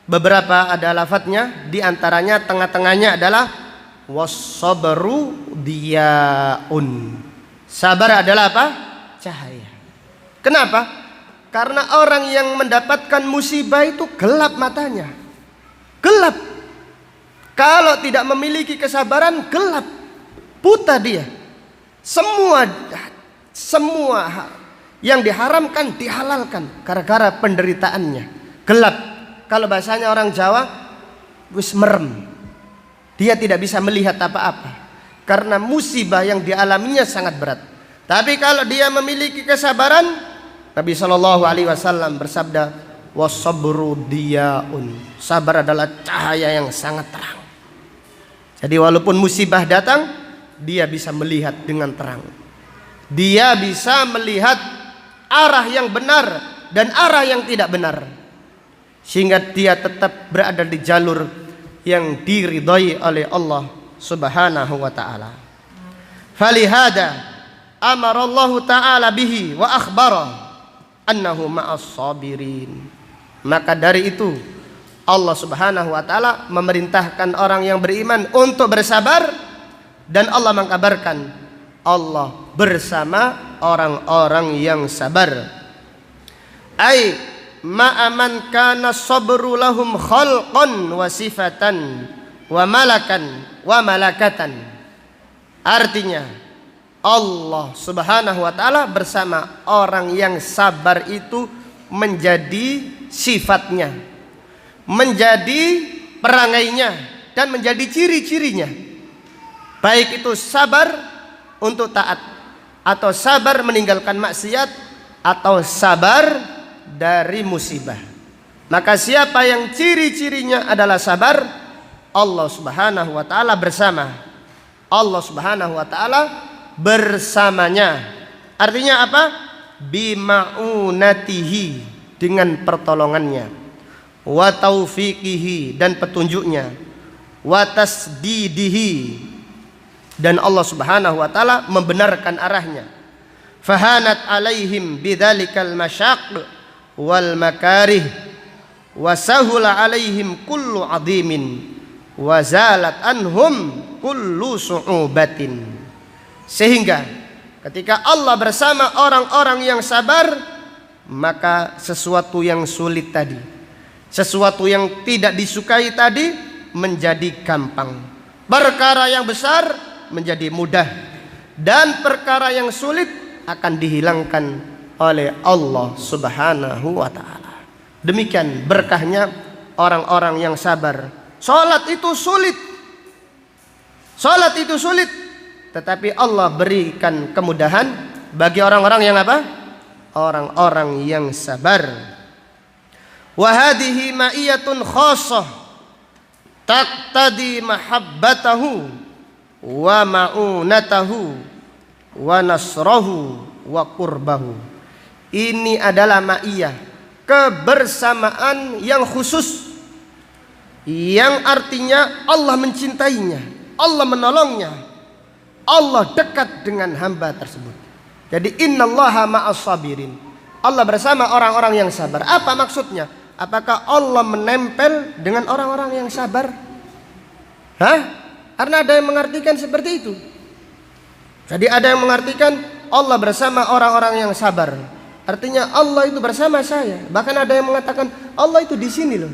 beberapa ada lafadznya, di antaranya tengah-tengahnya adalah was-sabru diyaun. Sabar adalah apa? Cahaya. Kenapa? Karena orang yang mendapatkan musibah itu gelap matanya. Gelap. Kalau tidak memiliki kesabaran, gelap. Buta dia. Semua yang diharamkan dihalalkan gara-gara penderitaannya. Gelap. Kalau bahasanya orang Jawa, wis merem. Dia tidak bisa melihat apa-apa karena musibah yang dialaminya sangat berat. Tapi kalau dia memiliki kesabaran, Nabi Shallallahu Alaihi Wasallam bersabda, wasabru diyaun. Sabar adalah cahaya yang sangat terang. Jadi walaupun musibah datang, dia bisa melihat dengan terang. Dia bisa melihat arah yang benar dan arah yang tidak benar, sehingga dia tetap berada di jalur yang diridhai oleh Allah Subhanahu wa ta'ala. Falihada amara Allah ta'ala bihi wa akhbara annahu ma'as sabirin. Maka dari itu Allah Subhanahu wa ta'ala memerintahkan orang yang beriman untuk bersabar, dan Allah mengkabarkan Allah bersama orang-orang yang sabar. Ai ma'aman kana sabru lahum khalqan wa sifatan wa malakan wa malakatan. Artinya Allah Subhanahu wa ta'ala bersama orang yang sabar itu menjadi sifatnya, menjadi perangainya, dan menjadi ciri-cirinya. Baik itu sabar untuk taat, atau sabar meninggalkan maksiat, atau sabar dari musibah. Maka siapa yang ciri-cirinya adalah sabar, Allah Subhanahu wa taala bersama. Allah Subhanahu wa taala bersamanya. Artinya apa? Bima'unatihi, dengan pertolongannya, wa taufiqihi, dan petunjuknya, wa tasdidihi, dan Allah Subhanahu wa taala membenarkan arahnya. Fahanat alaihim bidzalikal masyaq wal makarih wa sahula alaihim kullu azimin wa zalat anhum kullu su'ubatin. Sehingga ketika Allah bersama orang-orang yang sabar, maka sesuatu yang sulit tadi, sesuatu yang tidak disukai tadi menjadi gampang, perkara yang besar menjadi mudah, dan perkara yang sulit akan dihilangkan oleh Allah Subhanahu wa taala. Demikian berkahnya orang-orang yang sabar. Salat itu sulit. Salat itu sulit, tetapi Allah berikan kemudahan bagi orang-orang yang apa? Orang-orang yang sabar. Wa hadhihi ma'iyatun khassah taqtadi mahabbatahu wa ma'unatahu wa nasrahu wa qurbahu. Ini adalah ma'iyah, kebersamaan yang khusus, yang artinya Allah mencintainya, Allah menolongnya, Allah dekat dengan hamba tersebut. Jadi innallaha ma'as sabirin, Allah bersama orang-orang yang sabar. Apa maksudnya? Apakah Allah menempel dengan orang-orang yang sabar? Karena ada yang mengartikan seperti itu. Jadi ada yang mengartikan Allah bersama orang-orang yang sabar, artinya Allah itu bersama saya. Bahkan ada yang mengatakan Allah itu di sini loh,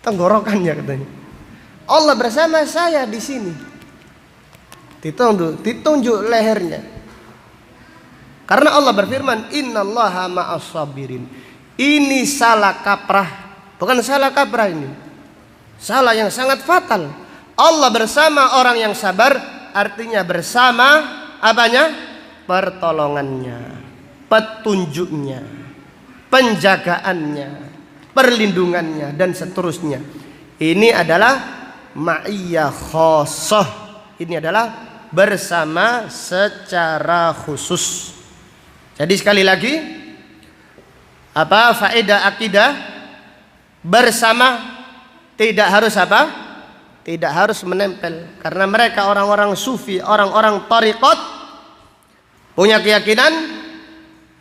tenggorokannya katanya. Allah bersama saya di sini, ditunjuk lehernya. Karena Allah berfirman, innallaha ma'as sabirin. Ini salah kaprah, bukan salah kaprah, ini salah yang sangat fatal. Allah bersama orang yang sabar, artinya bersama apanya? Pertolongannya, petunjuknya, penjagaannya, perlindungannya, dan seterusnya. Ini adalah ma'iyah khassah. Ini adalah bersama secara khusus. Jadi sekali lagi, apa faedah akidah? Bersama tidak harus apa? Tidak harus menempel. Karena mereka orang-orang sufi, orang-orang tariqat, punya keyakinan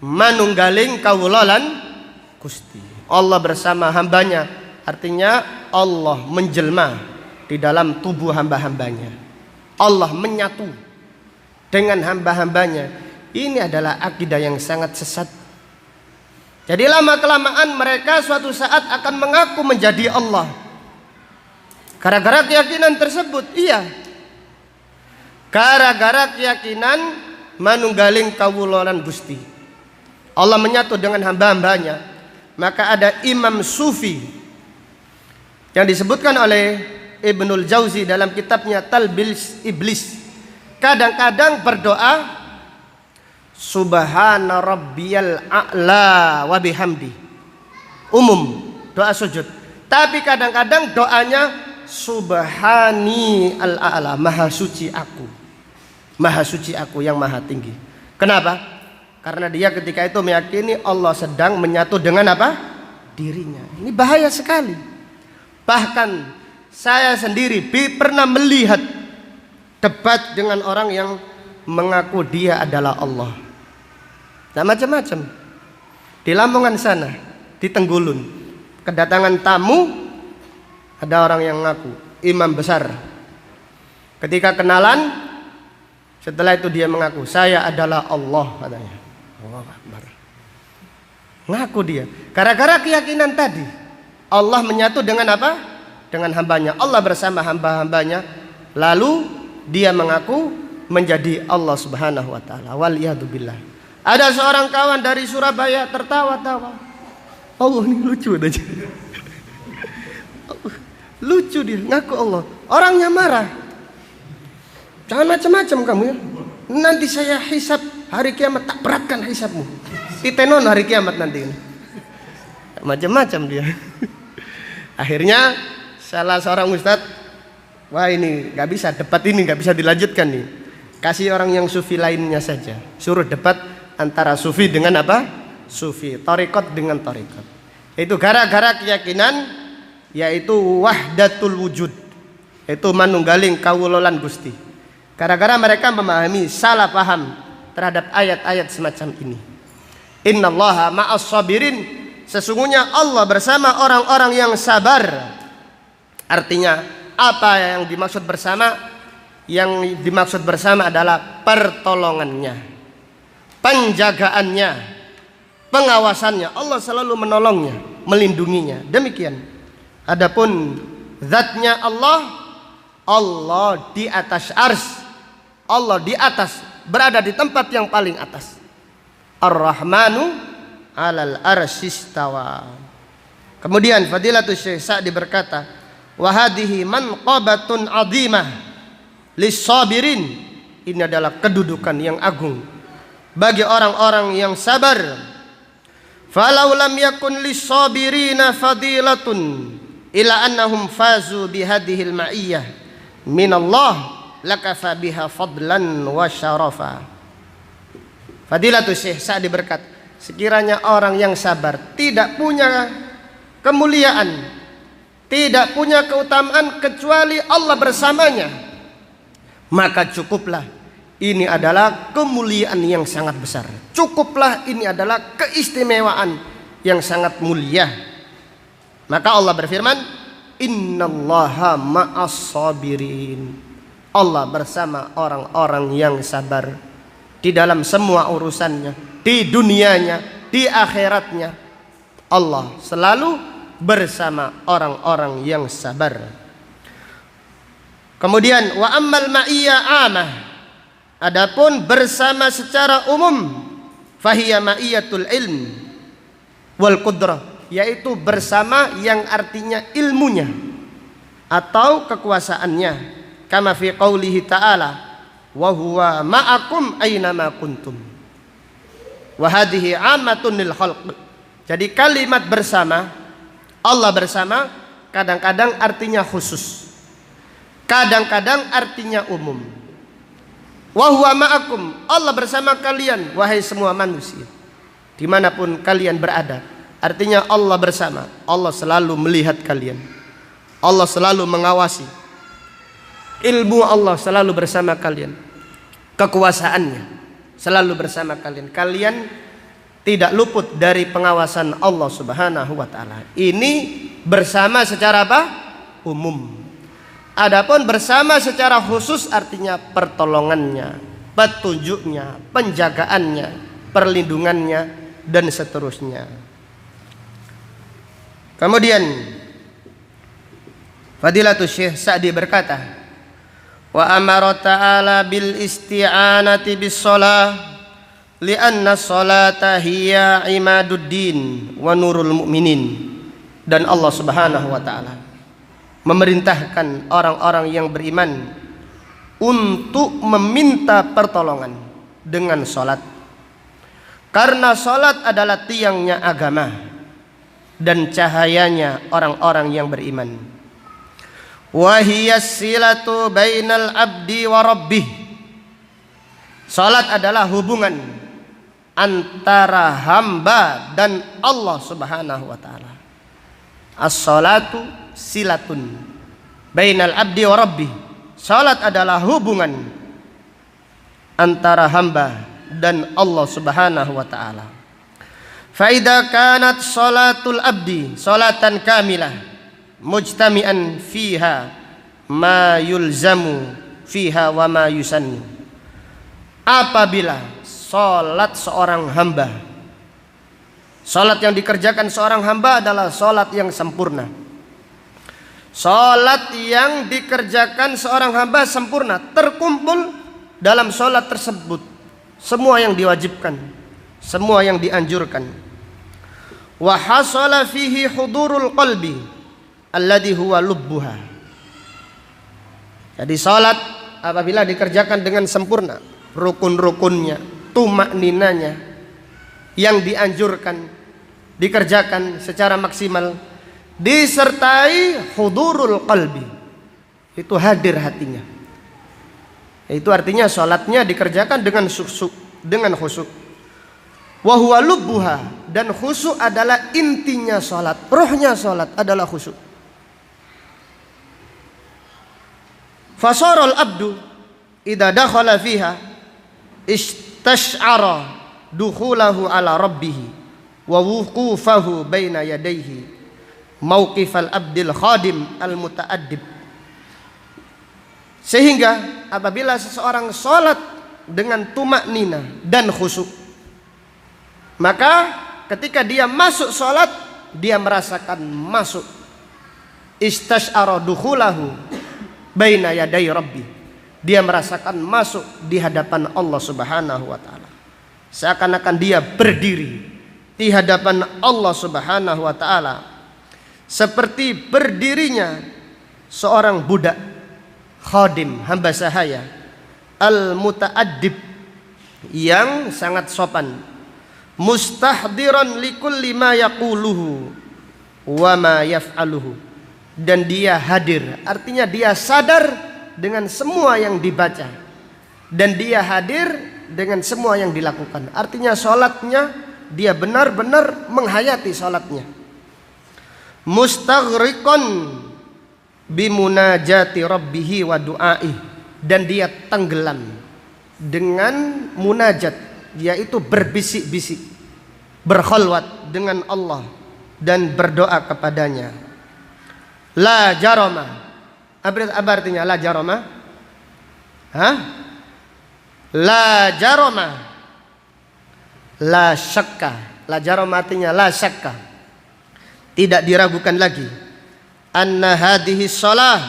manunggaling kawulalan Gusti. Allah bersama hambanya, artinya Allah menjelma di dalam tubuh hamba-hambanya. Allah menyatu dengan hamba-hambanya. Ini adalah akidah yang sangat sesat. Jadi lama-kelamaan mereka suatu saat akan mengaku menjadi Allah. Gara-gara keyakinan tersebut, iya. Gara-gara keyakinan manunggaling kawulanan Gusti, Allah menyatu dengan hamba-hambanya. Maka ada imam sufi yang disebutkan oleh Ibnul Jauzi dalam kitabnya Talbis Iblis. Kadang-kadang berdoa Subhana rabbiyal a'la wa bihamdi, umum doa sujud. Tapi kadang-kadang doanya Subhani al-a'la, maha suci aku, maha suci aku yang maha tinggi. Kenapa? Karena dia ketika itu meyakini Allah sedang menyatu dengan apa? Dirinya. Ini bahaya sekali. Bahkan saya sendiri pernah melihat debat dengan orang yang mengaku dia adalah Allah. Nah, macam-macam. Di Lamongan sana, di Tenggulun, kedatangan tamu. Ada orang yang ngaku imam besar. Ketika kenalan, setelah itu dia mengaku saya adalah Allah, katanya. Allahu Akbar. Ngaku dia. Gara-gara keyakinan tadi, Allah menyatu dengan apa? Dengan hambanya. Allah bersama hamba-hambanya. Lalu dia mengaku menjadi Allah Subhanahu wa taala. Waliyadzubillah. Ada seorang kawan dari Surabaya tertawa-tawa. Allah ini lucu aja. Lucu dia, ngaku Allah. Orangnya marah. Jangan macam-macam kamu ya. Nanti saya hisab hari kiamat, tak beratkan hisabmu. Titenon hari kiamat nanti. macam-macam dia. Akhirnya salah seorang ustadz, wah ini nggak bisa, debat ini nggak bisa dilanjutkan nih, kasih orang yang sufi lainnya saja, suruh debat antara sufi dengan apa, sufi, torikot dengan torikot. Itu gara-gara keyakinan yaitu wahdatul wujud, itu manunggaling kawulolan Gusti. Gara-gara mereka memahami salah paham terhadap ayat-ayat semacam ini. Innallaha ma'as sabirin, sesungguhnya Allah bersama orang-orang yang sabar. Artinya apa yang dimaksud bersama? Yang dimaksud bersama adalah pertolongannya, penjagaannya, pengawasannya. Allah selalu menolongnya, melindunginya. Demikian. Adapun zatnya Allah, Allah di atas ars, Allah di atas, berada di tempat yang paling atas. Ar-Rahmanu 'alal arsyistawa. Kemudian Fadilatul Syekh Sa'di berkata, wa hadhihi manqabatun 'azimah lis-sabirin. Ini adalah kedudukan yang agung bagi orang-orang yang sabar. Falau lam yakun lis-sabirina fadilatun ila annahum fazu bihadhil ma'iyyah minallah lakafa biha fadlan wa syarafa. Fadilatul Syekh Sa'di berkata, sekiranya orang yang sabar tidak punya kemuliaan, tidak punya keutamaan kecuali Allah bersamanya, maka cukuplah ini adalah kemuliaan yang sangat besar. Cukuplah ini adalah keistimewaan yang sangat mulia. Maka Allah berfirman, innallaha ma'as sabirin. Allah bersama orang-orang yang sabar di dalam semua urusannya, di dunianya, di akhiratnya. Allah selalu bersama orang-orang yang sabar. Kemudian wa ammal ma'iyyah amah, adapun bersama secara umum, fahiya ma'iyyatul ilm wal qudrah, yaitu bersama yang artinya ilmunya atau kekuasaannya. Kama fi qaulihi ta'ala, wa huwa ma'akum aynama kuntum. Wa hadhihi 'ammatun lil khalq. Jadi kalimat bersama, Allah bersama, kadang-kadang artinya khusus, kadang-kadang artinya umum. Wa huwa ma'akum, Allah bersama kalian wahai semua manusia dimanapun kalian berada. Artinya Allah bersama, Allah selalu melihat kalian, Allah selalu mengawasi, ilmu Allah selalu bersama kalian, kekuasaannya selalu bersama kalian. Kalian tidak luput dari pengawasan Allah Subhanahu wa taala. Ini bersama secara apa? Umum. Adapun bersama secara khusus artinya pertolongannya, petunjuknya, penjagaannya, perlindungannya dan seterusnya. Kemudian Fadilatul Syekh Sa'di berkata, wa amara ta'ala bil isti'anati bis shalah li'anna sholata hiya imaduddin wa nurul mu'minin. Dan Allah Subhanahu wa taala memerintahkan orang-orang yang beriman untuk meminta pertolongan dengan salat, karena salat adalah tiangnya agama dan cahayanya orang-orang yang beriman. Wa hiya silatu bainal abdi wa rabbih. Salat adalah hubungan antara hamba dan Allah Subhanahu wa taala. As-salatu silatun bainal abdi wa rabbih. Salat adalah hubungan antara hamba dan Allah Subhanahu wa taala. Fa idza kanat salatul abdi salatan kamilah mujtami'an fiha ma yulzamu fiha wa ma yusannu. Apabila salat seorang hamba, salat yang dikerjakan seorang hamba adalah salat yang sempurna. Salat yang dikerjakan seorang hamba sempurna, terkumpul dalam salat tersebut semua yang diwajibkan, semua yang dianjurkan. Wa hasala fihi hudurul qalbi alladhi huwa lubbuha. Jadi salat apabila dikerjakan dengan sempurna, rukun-rukunnya, tumakninanya yang dianjurkan, dikerjakan secara maksimal, disertai hudurul qalbi, itu hadir hatinya. Itu artinya sholatnya dikerjakan dengan khusyuk. Wa huwa lubbuha, dan khusyuk adalah intinya sholat, rohnya sholat adalah khusyuk. Fasarul abdu idza dakhala fiha istash'ara dukhulahu ala rabbih wa wuqufahu baina yadayhi mauqifal abdil khadim al muta'addib. Sehingga apabila seseorang sholat dengan tumaknina dan khusyuk, maka ketika dia masuk sholat, dia merasakan masuk istash'ara dukhulahu baina yaday rabbi, dia merasakan masuk di hadapan Allah Subhanahu wa taala, seakan-akan dia berdiri di hadapan Allah Subhanahu wa taala seperti berdirinya seorang budak khadim, hamba sahaya, al muta'addib, yang sangat sopan, mustahdiran likulli ma yaquluhu wa ma yaf'aluhu, dan dia hadir, artinya dia sadar dengan semua yang dibaca dan dia hadir dengan semua yang dilakukan. Artinya sholatnya dia benar-benar menghayati sholatnya. Mustaghriqan bimunajati rabbihi wa du'aih, dan dia tenggelam dengan munajat, yaitu berbisik-bisik, berkhalwat dengan Allah dan berdoa kepadanya. La jarama, apa artinya la jarama? La jarama, la syakka. La jarama artinya la syakka, tidak diragukan lagi. Anna hadhihi shalah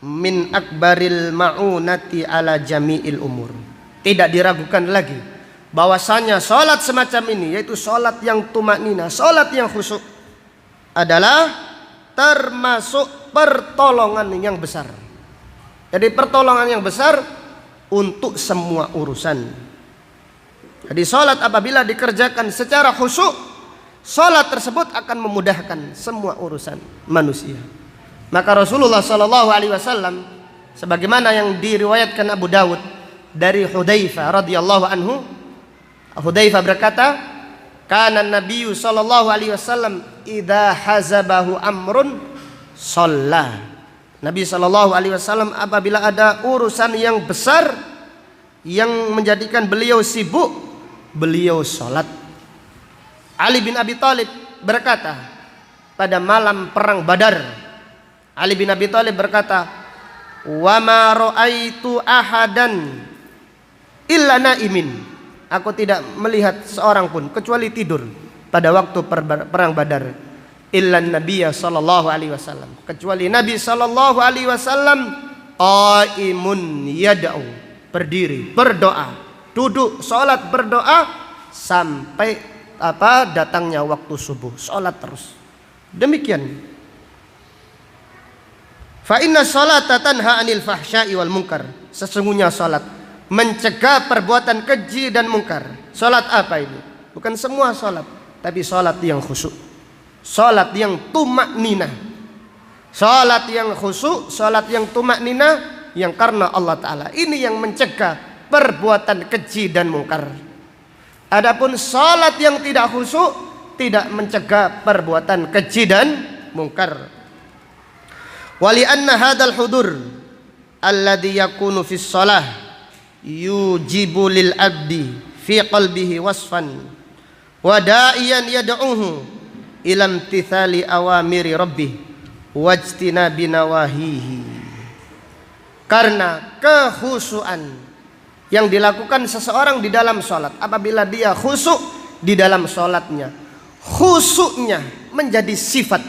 min akbaril ma'unati ala jami'il umur. Tidak diragukan lagi bahwasanya salat semacam ini, yaitu salat yang tumaknina, salat yang khusyuk, adalah termasuk pertolongan yang besar. Jadi pertolongan yang besar untuk semua urusan. Jadi salat apabila dikerjakan secara khusyuk, salat tersebut akan memudahkan semua urusan manusia. Maka Rasulullah sallallahu alaihi wasallam, sebagaimana yang diriwayatkan Abu Dawud dari Hudzaifah radhiyallahu anhu, Hudzaifah berkata, kana Nabiyyu sallallahu alaihi wasallam idza hazabahu amrun shalla. Nabi sallallahu alaihi wasallam apabila ada urusan yang besar yang menjadikan beliau sibuk, beliau salat. Ali bin Abi Thalib berkata pada malam perang Badar, Ali bin Abi Thalib berkata, wa ma ra'aitu ahadan illa naimin, aku tidak melihat seorang pun kecuali tidur pada waktu perang Badar, illa nabiyya sallallahu alaihi wasallam, kecuali Nabi sallallahu alaihi wasallam qaimun yad'u, berdiri berdoa, duduk salat berdoa sampai datangnya waktu subuh, sholat terus. Demikian. Fa inna sholata tanha 'anil fahsya'i wal munkar. Sesungguhnya sholat mencegah perbuatan keji dan mungkar. Sholat apa ini? Bukan semua sholat, tapi sholat yang khusyuk, sholat yang tumaknina, sholat yang khusyuk, sholat yang tumaknina, yang karena Allah Ta'ala. Ini yang mencegah perbuatan keji dan mungkar. Adapun salat yang tidak khusyuk tidak mencegah perbuatan keji dan mungkar. Wali anna hadzal hudur alladhi yakunu fi shalah yujibu lil abdi fi qalbihi wasfan wa da'iyan yad'uhu ila imtithali awamiri rabbih wajtinabi nawahihi. Karena kekhusyuan yang dilakukan seseorang di dalam sholat, apabila dia khusyuk di dalam sholatnya, khusyuknya menjadi sifat,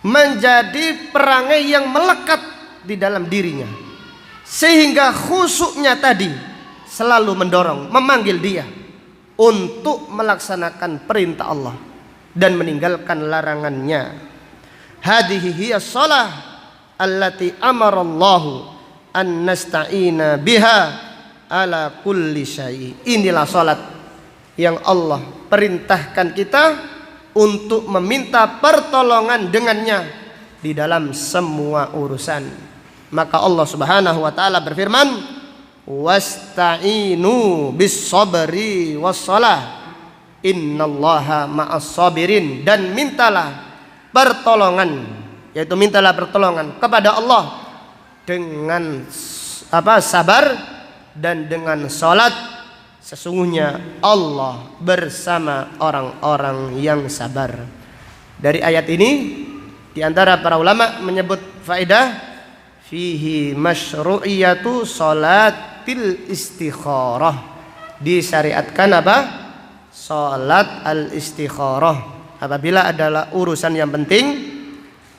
menjadi perangai yang melekat di dalam dirinya, sehingga khusyuknya tadi selalu mendorong, memanggil dia untuk melaksanakan perintah Allah dan meninggalkan larangannya. Hadhihi hiya shalah allati amarallahu an nasta'ina biha ala kulli syai'. Inilah salat yang Allah perintahkan kita untuk meminta pertolongan dengannya di dalam semua urusan. Maka Allah Subhanahu wa taala berfirman, wasta'inu bis sabri was shalah innallaha ma'as sabirin, dan mintalah pertolongan, yaitu mintalah pertolongan kepada Allah dengan sabar dan dengan salat. Sesungguhnya Allah bersama orang-orang yang sabar. Dari ayat ini di antara para ulama menyebut faedah fihi masyru'iyatu salatil istikharah. Disyariatkan apa? Salat al-istikharah. Apabila adalah urusan yang penting,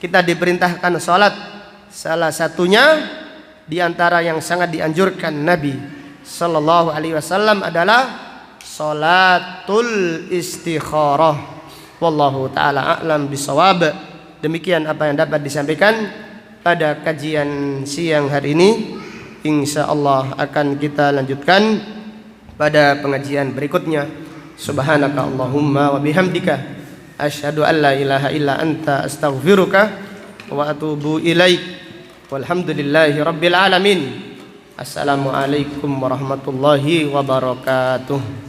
kita diperintahkan salat. Salah satunya di antara yang sangat dianjurkan Nabi Sallallahu alaihi wasallam adalah salatul istikharah. Wallahu ta'ala a'lam bisawab. Demikian apa yang dapat disampaikan pada kajian siang hari ini. Insyaallah akan kita lanjutkan pada pengajian berikutnya. Subhanaka Allahumma wa bihamdika asyhadu an la ilaha illa anta astaghfiruka wa atubu ilaik. Walhamdulillahi rabbil alamin. Assalamualaikum warahmatullahi wabarakatuh.